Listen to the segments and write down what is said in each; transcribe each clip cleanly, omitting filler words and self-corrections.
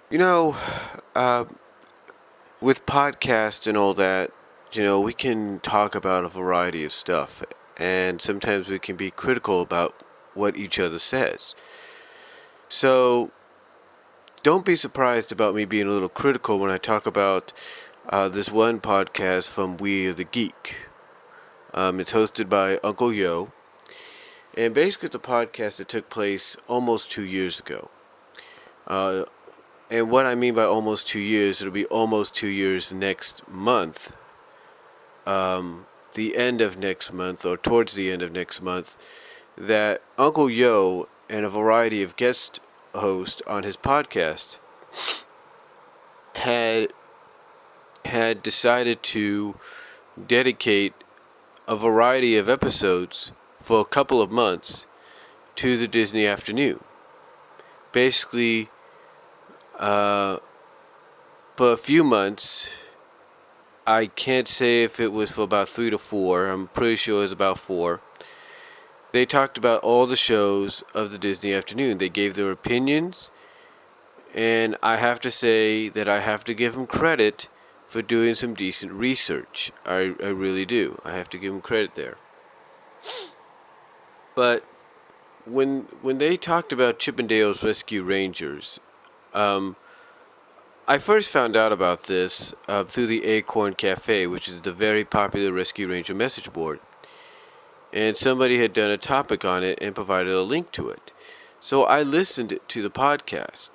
You know, uh, with podcasts and all that, we can talk about a variety of stuff, and sometimes we can be critical about what each other says. So don't be surprised about me being a little critical when I talk about this one podcast from We Are the Geek. It's hosted by Uncle Yo, and basically it's a podcast that took place almost 2 years ago. Uh, and what I mean by almost 2 years, it'll be almost 2 years next month. The end of next month, or towards the end of next month, that Uncle Yo and a variety of guest hosts on his podcast had decided to dedicate a variety of episodes for a couple of months to the Disney afternoon. Basically, for a few months, I can't say if it was for about 3 to 4. I'm pretty sure it was about 4. They talked about all the shows of the Disney afternoon. They gave their opinions, and I have to say that I have to give them credit for doing some decent research. I really do. I have to give them credit there. But when they talked about Chippendale's Rescue Rangers, um, I first found out about this through the Acorn Cafe, which is the very popular Rescue Ranger message board. And somebody had done a topic on it and provided a link to it. So I listened to the podcast,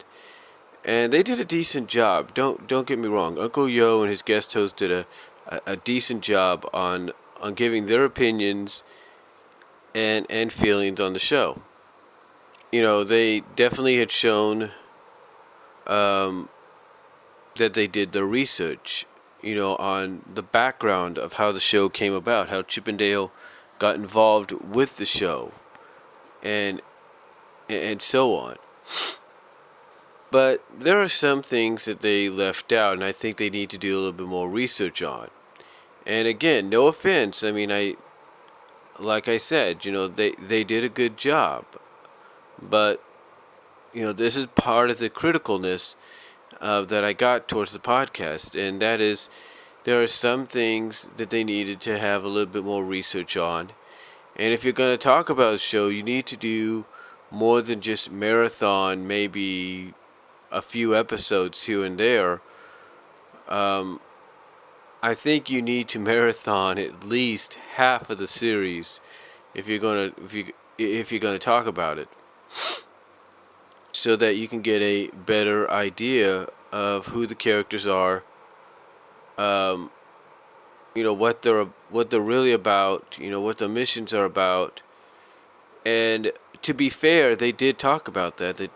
and they did a decent job. Don't get me wrong. Uncle Yo and his guest host did a decent job on giving their opinions and feelings on the show. They definitely had shown um, that they did their research, on the background of how the show came about, how Chippendale got involved with the show, and so on. But there are some things that they left out, and I think they need to do a little bit more research on. And again, no offense. I mean, like I said, they did a good job, but this is part of the criticalness that I got towards the podcast, and that is there are some things that they needed to have a little bit more research on. And if you're going to talk about a show, you need to do more than just marathon, maybe a few episodes here and there. Um, I think you need to marathon at least half of the series if you're gonna talk about it, so that you can get a better idea of who the characters are, um, what they're really about, what the missions are about. And to be fair, they did talk about that. They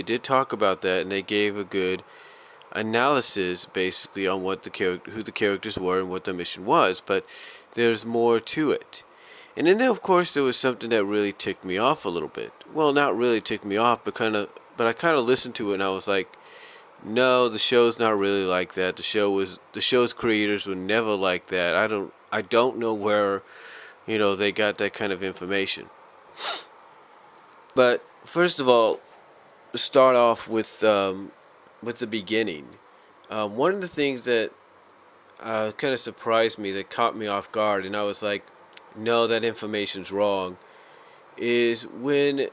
did talk about that, and they gave a good analysis basically on who the characters were and what the mission was. But there's more to it. And then, of course, there was something that really ticked me off a little bit. Well, not really ticked me off, but I kind of listened to it, and I was like, no, the show's not really like that. The show's creators were never like that. I don't know where, they got that kind of information. But first of all, start off with the beginning. One of the things that kind of surprised me, that caught me off guard, and I was like, no, that information's wrong, is when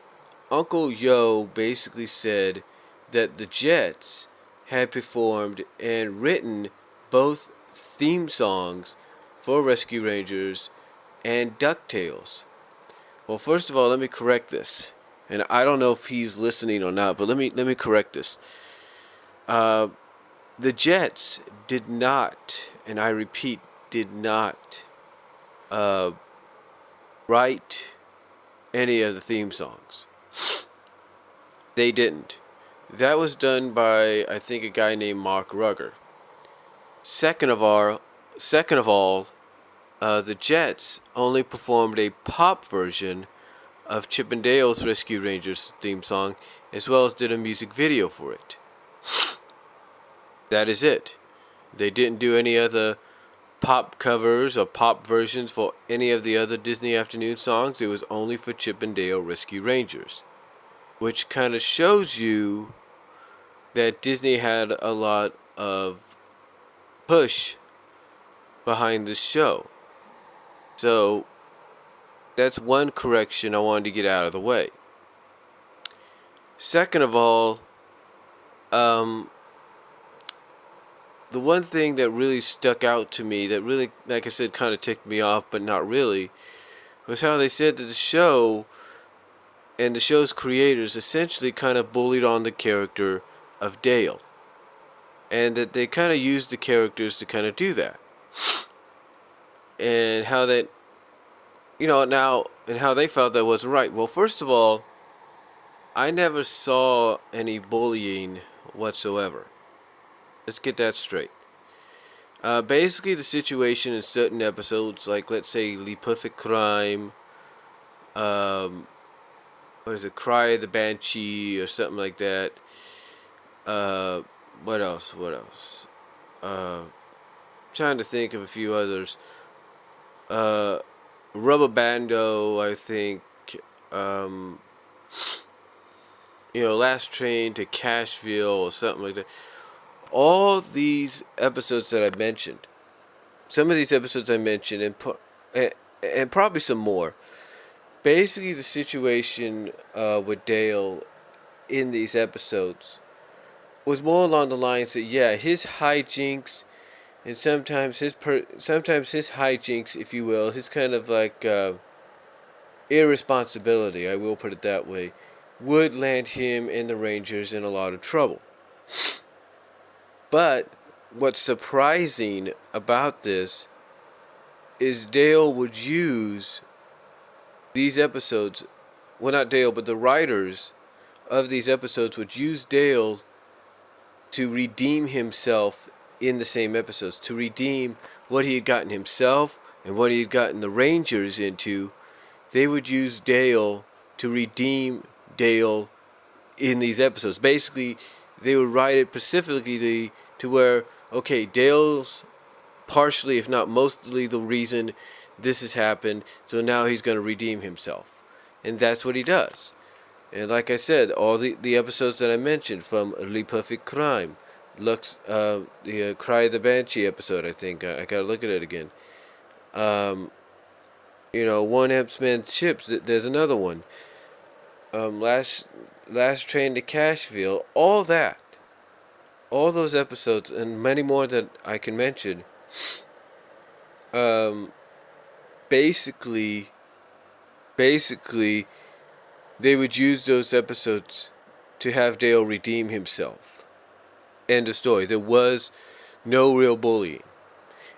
Uncle Yo basically said that the Jets had performed and written both theme songs for Rescue Rangers and DuckTales. Well, first of all, let me correct this. And I don't know if he's listening or not, but let me correct this. Uh, the Jets did not, and I repeat, did not uh, write any of the theme songs. They didn't. That was done by, I think, a guy named Mark Rugger. Second of all, the Jets only performed a pop version of Chippendale's Rescue Rangers theme song, as well as did a music video for it. That is it. They didn't do any other pop covers or pop versions for any of the other Disney Afternoon songs. It was only for Chippendale Rescue Rangers, which kind of shows you that Disney had a lot of push behind this show. So that's one correction I wanted to get out of the way. Second of all, um, the one thing that really stuck out to me, that really, like I said, kind of ticked me off, but not really, was how they said that the show and the show's creators essentially kind of bullied on the character of Dale. And that they kind of used the characters to kind of do that. And how that, now, and how they felt that wasn't right. Well, first of all, I never saw any bullying whatsoever. Let's get that straight. Basically, the situation in certain episodes, like let's say Le Perfect Crime, what is it, Cry the Banshee, or something like that. What else? Trying to think of a few others. Rubber Bando, I think. Last Train to Cashville, or something like that. All these episodes that I mentioned, some of these episodes I mentioned, and probably some more. Basically, the situation with Dale in these episodes was more along the lines that, yeah, his hijinks, and sometimes his hijinks, if you will, his kind of like irresponsibility, I will put it that way, would land him and the Rangers in a lot of trouble. But what's surprising about this is Dale would use these episodes, well, not Dale, but the writers of these episodes would use Dale to redeem himself in the same episodes, to redeem what he had gotten himself and what he had gotten the Rangers into. They would use Dale to redeem Dale in these episodes. Basically, they would write it specifically to where, okay, Dale's partially, if not mostly, the reason this has happened, so now he's going to redeem himself. And that's what he does. And like I said, all the episodes that I mentioned, from Le Perfect Crime, the Cry the Banshee episode, I think, I gotta look at it again. One Epsman Chips, there's another one. Last Train to Cashville, all those episodes, and many more that I can mention, basically, they would use those episodes to have Dale redeem himself. End of story. There was no real bullying.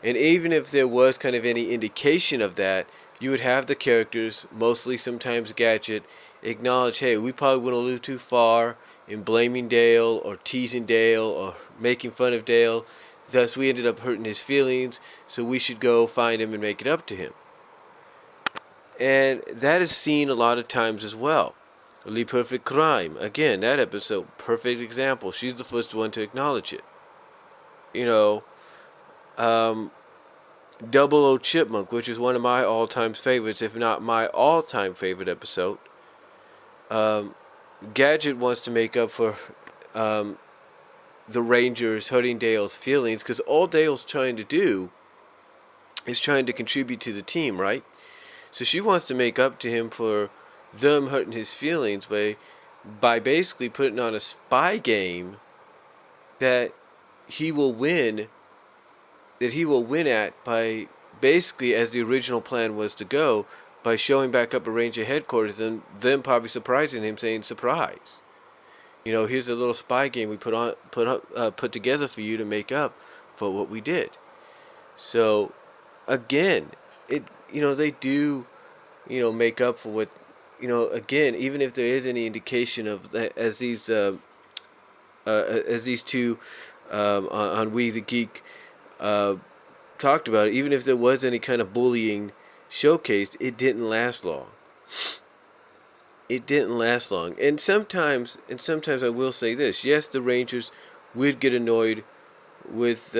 And even if there was kind of any indication of that, you would have the characters, mostly sometimes Gadget, acknowledge, hey, we probably went a little too far in blaming Dale or teasing Dale or making fun of Dale. Thus, we ended up hurting his feelings, so we should go find him and make it up to him. And that is seen a lot of times as well. Le Perfect Crime, again, that episode, perfect example. She's the first one to acknowledge it. Double O Chipmunk, which is one of my all-time favorites, if not my all-time favorite episode. Gadget wants to make up for the Rangers hurting Dale's feelings, because all Dale's trying to do is trying to contribute to the team, right? So she wants to make up to him for them hurting his feelings by basically putting on a spy game that he will win at, by basically, as the original plan was to go, by showing back up at Ranger headquarters and them probably surprising him, saying, surprise, here's a little spy game we put together for you to make up for what we did. So again, they do make up for what, again, even if there is any indication of that, as these two on We the Geek talked about it, even if there was any kind of bullying showcased, it didn't last long. And sometimes I will say this: yes, the Rangers would get annoyed with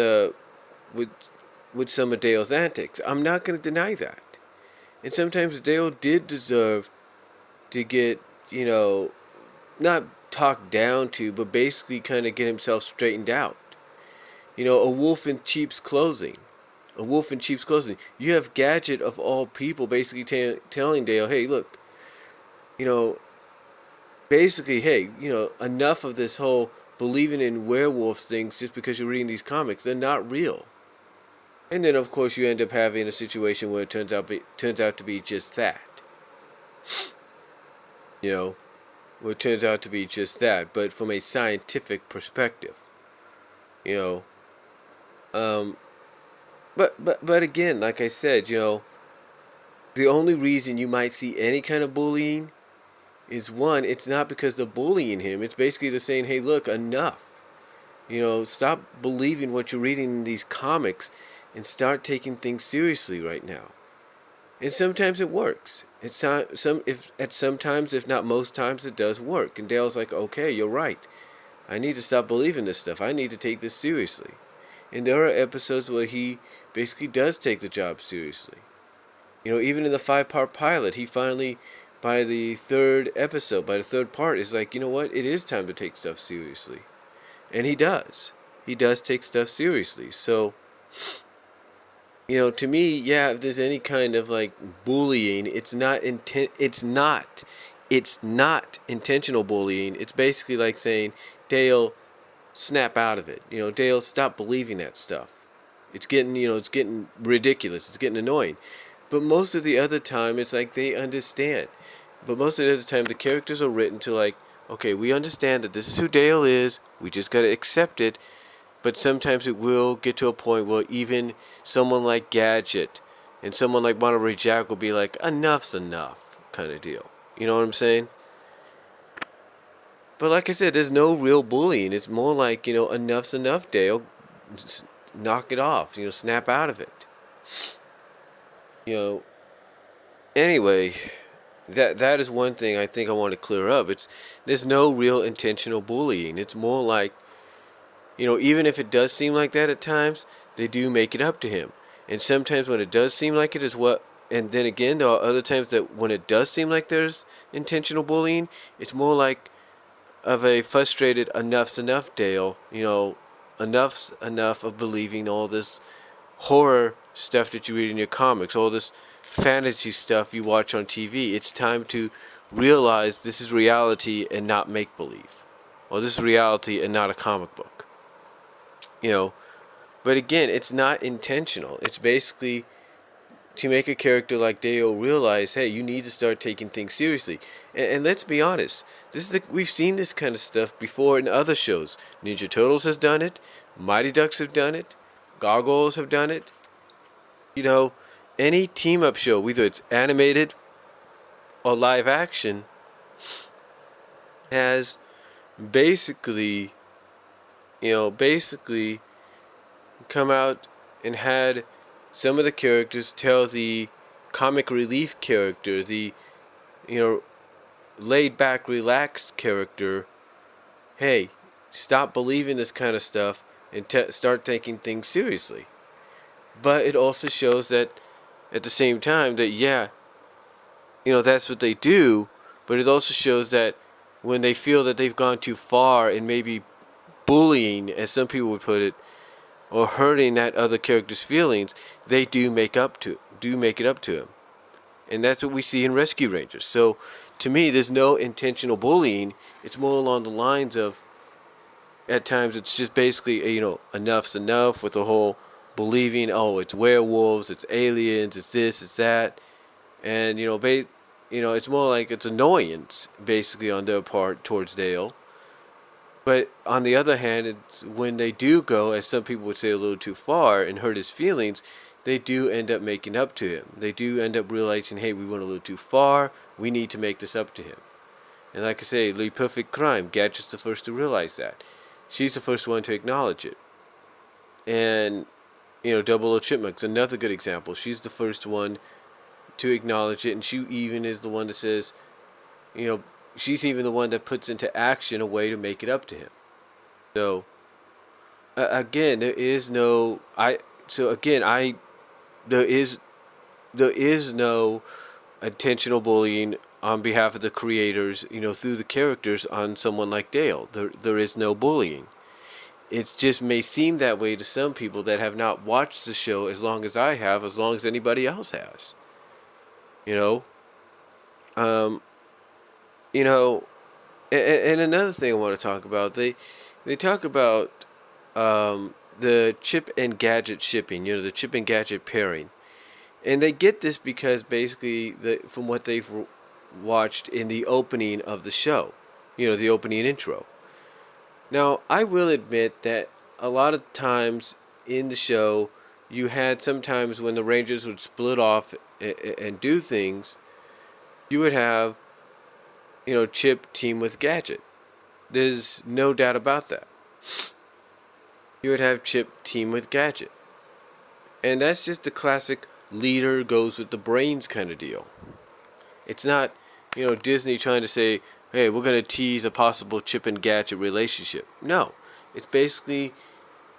some of Dale's antics. I'm not going to deny that. And sometimes Dale did deserve to get, not talked down to, but basically kind of get himself straightened out. A wolf in sheep's clothing. A wolf in sheep's clothing. You have Gadget of all people basically telling Dale, hey, look, you know, basically, hey, enough of this whole believing in werewolves things just because you're reading these comics. They're not real. And then, of course, you end up having a situation where it turns out to be just that. Where it turns out to be just that, but from a scientific perspective. You know, but again, like I said, the only reason you might see any kind of bullying is, one, it's not because they're bullying him. It's basically they're saying, hey, look, enough. Stop believing what you're reading in these comics and start taking things seriously right now. And sometimes it works. Sometimes, if not most times, it does work. And Dale's like, okay, you're right. I need to stop believing this stuff. I need to take this seriously. And there are episodes where he basically does take the job seriously. Even in the 5-part pilot, he finally, by the third part, is like, you know what? It is time to take stuff seriously. And he does. He does take stuff seriously. So, to me, yeah, if there's any kind of like bullying, it's not intentional bullying. It's basically like saying, Dale, snap out of it. Dale, stop believing that stuff. It's getting ridiculous. It's getting annoying. But most of the other time, it's like they understand. But most of the other time, the characters are written to like, okay, we understand that this is who Dale is. We just got to accept it. But sometimes it will get to a point where even someone like Gadget and someone like Monterey Jack will be like, enough's enough kind of deal. You know what I'm saying? But like I said, there's no real bullying. It's more like, enough's enough, Dale. Just knock it off. Snap out of it. Anyway, that is one thing I think I want to clear up. There's no real intentional bullying. It's more like, even if it does seem like that at times, they do make it up to him. And sometimes when it does seem like it is and then again, there are other times that when it does seem like there's intentional bullying, it's more like of a frustrated enough's enough, Dale. Enough's enough of believing all this horror stuff that you read in your comics, all this fantasy stuff you watch on TV. It's time to realize this is reality and not make-believe. Or this is reality and not a comic book. But again, it's not intentional. It's basically to make a character like Dale realize, hey, you need to start taking things seriously. And let's be honest, we've seen this kind of stuff before in other shows. Ninja Turtles has done it. Mighty Ducks have done it. Gargoyles have done it. Any team-up show, whether it's animated or live action, has basically come out and had some of the characters tell the comic relief character, the laid back, relaxed character, hey, stop believing this kind of stuff and start taking things seriously. But it also shows that at the same time that, yeah, that's what they do, but it also shows that when they feel that they've gone too far and maybe bullying, as some people would put it, or hurting that other character's feelings, they do make it up to him. And that's what we see in Rescue Rangers. So to me, there's no intentional bullying. It's more along the lines of, at times it's just basically, enough's enough with the whole believing, oh, it's werewolves, it's aliens, it's this, it's that. And, it's more like it's annoyance, basically, on their part towards Dale. But on the other hand, it's when they do go, as some people would say, a little too far and hurt his feelings, they do end up making up to him. They do end up realizing, hey, we went a little too far. We need to make this up to him. And like I say, Le Perfect Crime, Gadget's the first to realize that. She's the first one to acknowledge it. And, Double O Chipmunk's another good example. She's the first one to acknowledge it. And she even is the one that says, she's even the one that puts into action a way to make it up to him. So, again, there is no intentional bullying on behalf of the creators, through the characters on someone like Dale. There is no bullying. It just may seem that way to some people that have not watched the show as long as I have, as long as anybody else has. You know, um, you know, and another thing I want to talk about, they talk about the chip and gadget shipping, the chip and gadget pairing, and they get this because basically, from what they've watched in the opening of the show, the opening intro. Now, I will admit that a lot of times in the show, you had sometimes when the Rangers would split off and do things, you would have, Chip team with Gadget. There's no doubt about that. You would have Chip team with Gadget. And that's just the classic leader goes with the brains kind of deal. It's not, Disney trying to say, hey, we're going to tease a possible Chip and Gadget relationship. No. It's basically,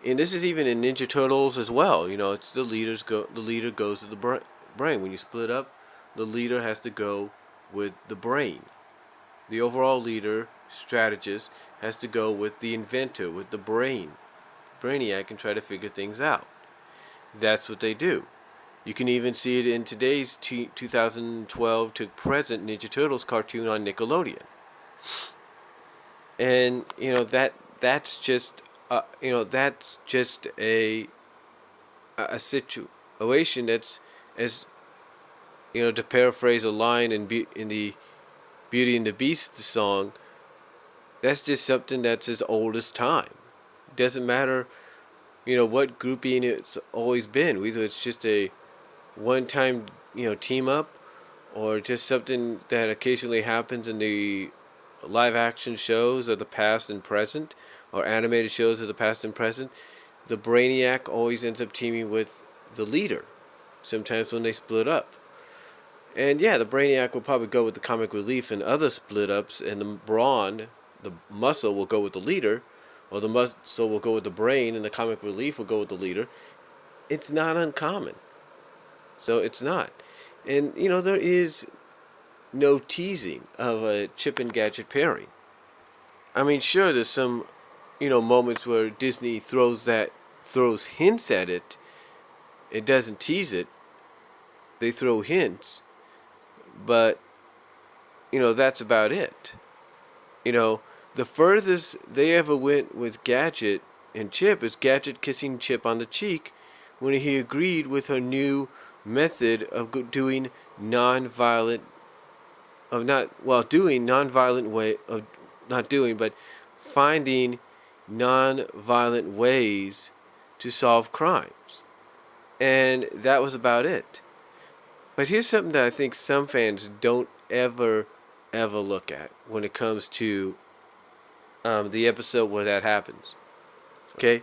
and this is even in Ninja Turtles as well, it's the leader goes with the brain. When you split up, the leader has to go with the brain. The overall leader, strategist, has to go with the inventor, with the brainiac, and try to figure things out. That's what they do. You can even see it in today's 2012 to present Ninja Turtles cartoon on Nickelodeon. And that's just a situation that's, as to paraphrase a line in the Beauty and the Beast song, that's just something that's as old as time. It doesn't matter, what grouping it's always been. Whether it's just a one-time, team up, or just something that occasionally happens in the live-action shows of the past and present, or animated shows of the past and present. The Brainiac always ends up teaming with the leader, sometimes when they split up. And yeah, the Brainiac will probably go with the comic relief and other split ups, and the brawn, the muscle, will go with the leader, or the muscle will go with the brain, and the comic relief will go with the leader. It's not uncommon. So it's not. And, there is no teasing of a Chip and Gadget pairing. I mean, sure, there's some, moments where Disney throws hints at it. It doesn't tease it. They throw hints. But, that's about it. The furthest they ever went with Gadget and Chip is Gadget kissing Chip on the cheek when he agreed with her new method of doing non-violent, finding non-violent ways to solve crimes. And that was about it. But here's something that I think some fans don't ever look at when it comes to the episode where that happens. Okay?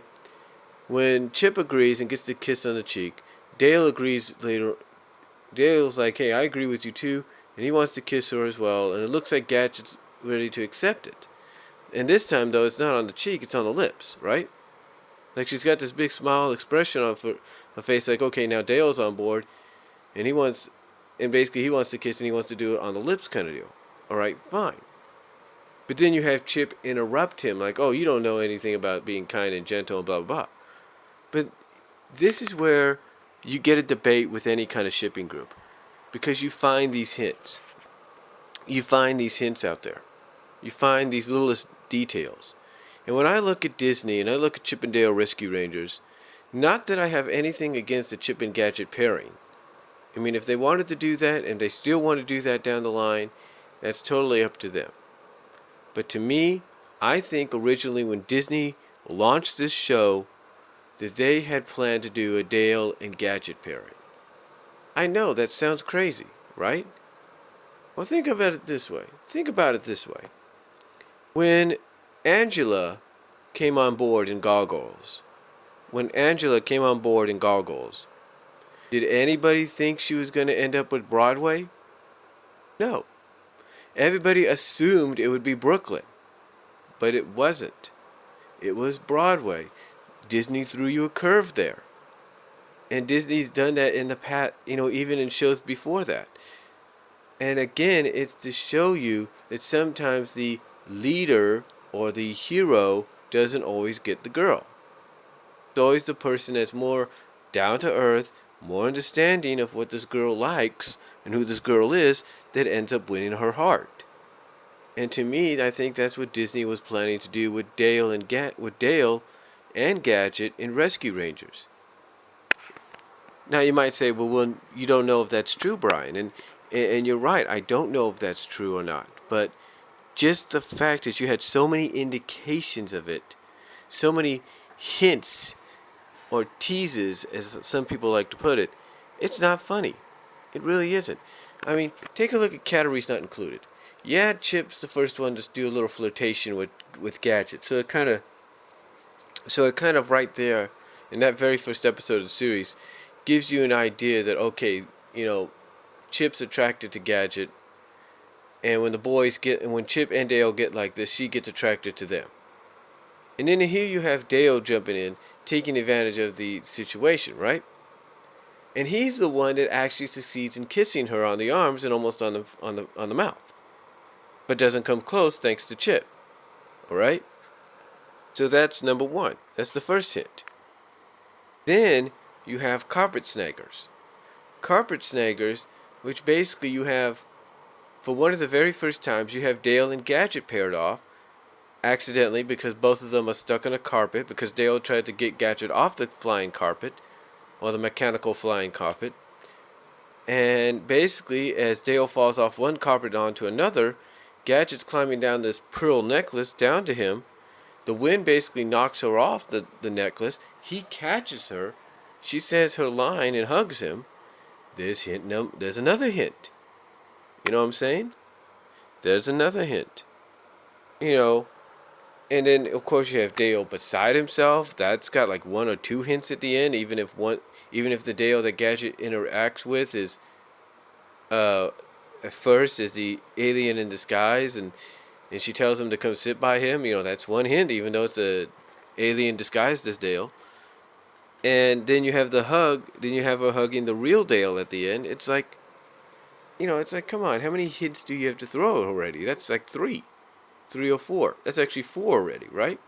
When Chip agrees and gets the kiss on the cheek, Dale agrees later. Dale's like, hey, I agree with you too. And he wants to kiss her as well. And it looks like Gadget's ready to accept it. And this time, though, it's not on the cheek, it's on the lips, right? Like, she's got this big smile expression on her face, like, okay, now Dale's on board. And he wants to kiss and he wants to do it on the lips kind of deal. Alright, fine. But then you have Chip interrupt him, like, oh, you don't know anything about being kind and gentle and blah, blah, blah. But this is where you get a debate with any kind of shipping group. Because you find these hints. You find these hints out there. You find these littlest details. And when I look at Disney and I look at Chip and Dale Rescue Rangers, not that I have anything against the Chip and Gadget pairing. I mean, if they wanted to do that and they still want to do that down the line, that's totally up to them. But to me, I think originally when Disney launched this show, that they had planned to do a Dale and Gadget pairing. I know that sounds crazy, right? Well, think about it this way. When Angela came on board in Gargoyles, did anybody think she was going to end up with Broadway? No. Everybody assumed it would be Brooklyn, but it wasn't. It was Broadway. Disney threw you a curve there. And Disney's done that in the past, even in shows before that. And again, it's to show you that sometimes the leader or the hero doesn't always get the girl. It's always the person that's more down to earth, more understanding of what this girl likes and who this girl is, that ends up winning her heart. And to me, I think that's what Disney was planning to do with Dale and Gadget in Rescue Rangers. Now you might say, well, you don't know if that's true, Brian, and you're right. I don't know if that's true or not, but just the fact that you had so many indications of it, so many hints or teases, as some people like to put it, it's not funny. It really isn't. I mean, take a look at Categories Not Included. Yeah, Chip's the first one to do a little flirtation with Gadget, so it kind of right there in that very first episode of the series gives you an idea that, okay, Chip's attracted to Gadget, and when Chip and Dale get like this, she gets attracted to them. And then here you have Dale jumping in, taking advantage of the situation, right? And he's the one that actually succeeds in kissing her on the arms and almost on the mouth, but doesn't come close thanks to Chip. All right? So that's number one. That's the first hint. Then you have carpet snaggers. Carpet snaggers, which basically you have, for one of the very first times, you have Dale and Gadget paired off, accidentally, because both of them are stuck on a carpet, because Dale tried to get Gadget off the flying carpet, or the mechanical flying carpet. And basically, as Dale falls off one carpet onto another, Gadget's climbing down this pearl necklace down to him. The wind basically knocks her off the necklace. He catches her. She says her line and hugs him. There's another hint. You know what I'm saying? There's another hint. And then of course you have Dale beside himself. That's got like one or two hints at the end. Even if the Dale that Gadget interacts with is, at first is the alien in disguise, and she tells him to come sit by him. That's one hint, even though it's a alien disguised as Dale. And then you have the hug. Then you have her hugging the real Dale at the end. It's like, come on, how many hints do you have to throw already? That's like three or four. That's actually four already, right?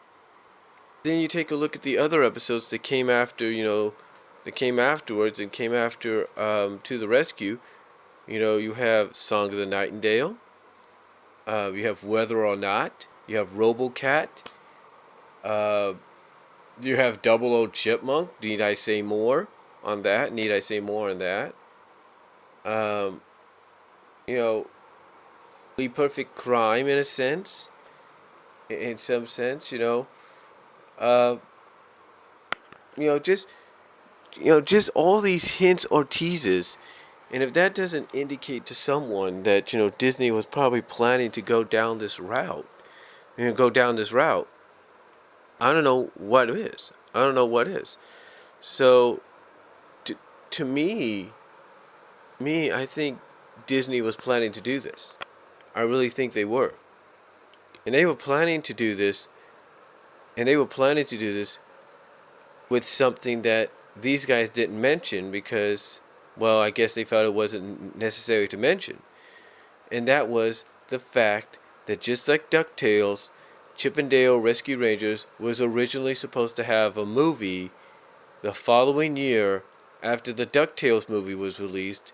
Then you take a look at the other episodes that came after, that came afterwards and came after To the Rescue. You have Song of the Nightingale. You have Whether or Not. You have RoboCat. You have Double O Chipmunk. Need I say more on that? The Perfect Crime in a sense. In some sense, just all these hints or teases. And if that doesn't indicate to someone that, Disney was probably planning to go down this route, I don't know what is. So, to me, I think Disney was planning to do this. I really think they were. And they were planning to do this, with something that these guys didn't mention because, well, I guess they felt it wasn't necessary to mention. And that was the fact that just like DuckTales, Chip and Dale Rescue Rangers was originally supposed to have a movie the following year after the DuckTales movie was released.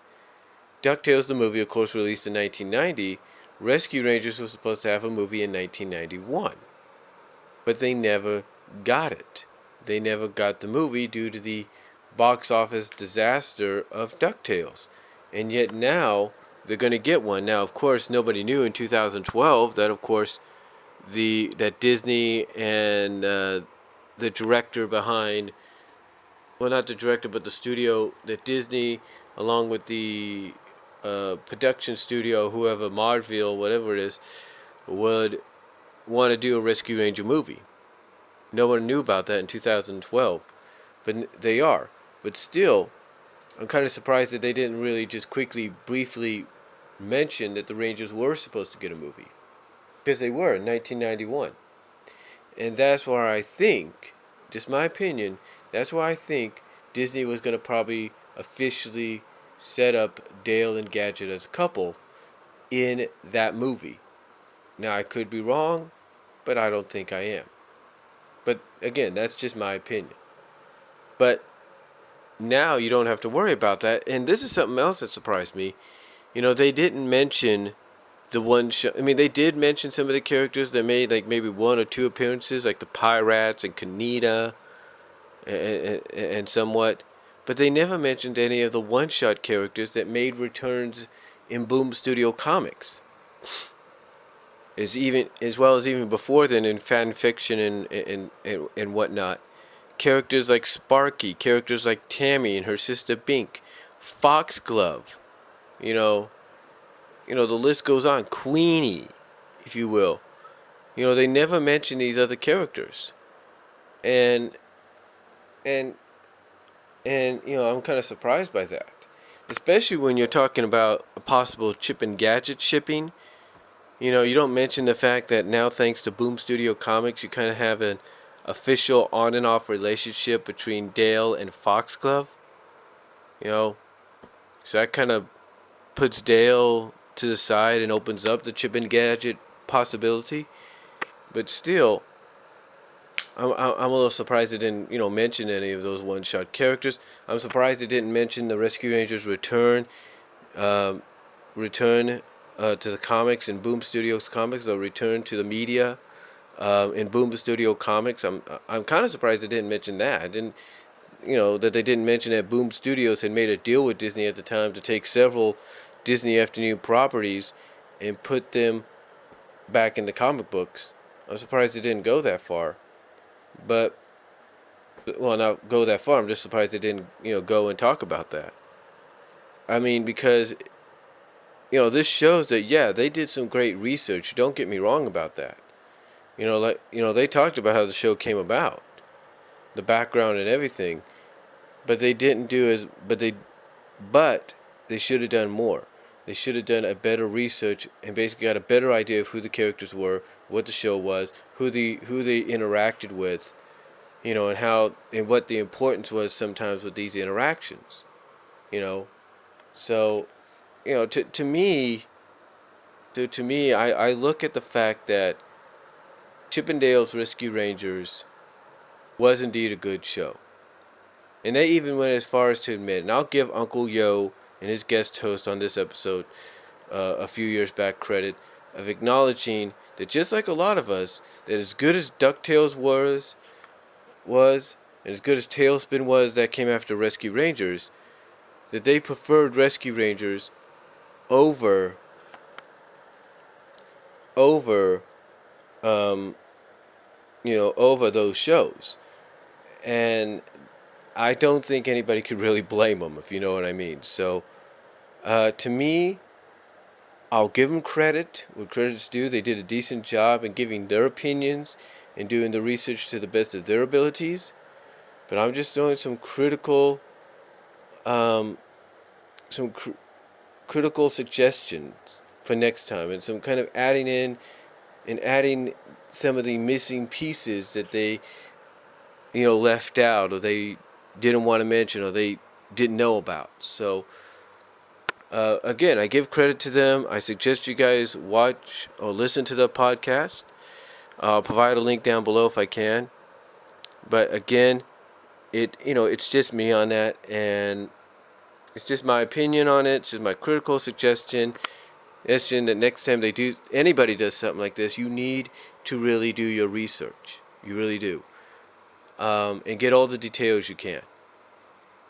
DuckTales, the movie, of course, released in 1990. Rescue Rangers was supposed to have a movie in 1991. But they never got it. They never got the movie due to the box office disaster of DuckTales. And yet now they're going to get one. Now, of course, nobody knew in 2012 that, of course, that Disney and the director behind, well, not the director, but the studio, that Disney, along with the production studio, whoever, Marvel, whatever it is, would want to do a Rescue Ranger movie. No one knew about that in 2012, but they are. But still, I'm kind of surprised that they didn't really just briefly mention that the Rangers were supposed to get a movie. Because they were in 1991. And that's why I think, just my opinion, that's why I think Disney was going to probably officially set up Dale and Gadget as a couple, in that movie. Now, I could be wrong, but I don't think I am. But again, that's just my opinion. But now you don't have to worry about that. And this is something else that surprised me. They didn't mention the one show. I mean, they did mention some of the characters that made like maybe one or two appearances, like the Pirates and Kaneda and somewhat. But they never mentioned any of the one-shot characters that made returns in Boom Studio Comics. As well as even before then in fan fiction and whatnot. Characters like Sparky, characters like Tammy and her sister Bink, Foxglove, you know, the list goes on. Queenie, if you will. They never mention these other characters, and and I'm kind of surprised by that, especially when you're talking about a possible Chip and Gadget shipping. You don't mention the fact that now, thanks to Boom Studio Comics, you kind of have an official on and off relationship between Dale and Foxglove. So that kind of puts Dale to the side and opens up the Chip and Gadget possibility. But still, I'm a little surprised it didn't mention any of those one shot characters. I'm surprised it didn't mention the Rescue Rangers return to the comics in Boom Studios Comics, or return to the media in Boom Studio Comics. I'm kind of surprised they didn't mention that. I didn't, that they didn't mention that Boom Studios had made a deal with Disney at the time to take several Disney Afternoon properties and put them back into comic books. I'm surprised they didn't go that far. But, well, not go that far. I'm just surprised they didn't, go and talk about that. I mean, because, this shows that, yeah, they did some great research. Don't get me wrong about that. They talked about how the show came about, the background and everything, but they didn't do but they should have done more. They should have done a better research and basically got a better idea of who the characters were, what the show was, who they interacted with, and how and what the importance was sometimes with these interactions, So, to me, I look at the fact that Chip and Dale's Rescue Rangers was indeed a good show. And they even went as far as to admit, and I'll give Uncle Yo and his guest host on this episode a few years back credit of acknowledging that, just like a lot of us, that as good as DuckTales was, and as good as Tailspin was that came after Rescue Rangers, that they preferred Rescue Rangers over those shows. And I don't think anybody could really blame them, if you know what I mean. So, to me, I'll give them credit where credit's due. They did a decent job in giving their opinions and doing the research to the best of their abilities. But I'm just doing some critical suggestions for next time, and some kind of adding some of the missing pieces that they left out, or they didn't want to mention, or they didn't know about. So again, I give credit to them. I suggest you guys watch or listen to the podcast. I'll provide a link down below if I can. But again, it's just me on that, and it's just my opinion on it. It's just my critical suggestion. That next time anybody does something like this, you need to really do your research. You really do. And get all the details you can.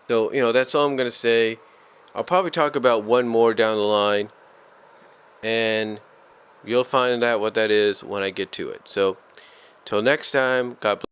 So, that's all I'm going to say. I'll probably talk about one more down the line, and you'll find out what that is when I get to it. So, till next time, God bless.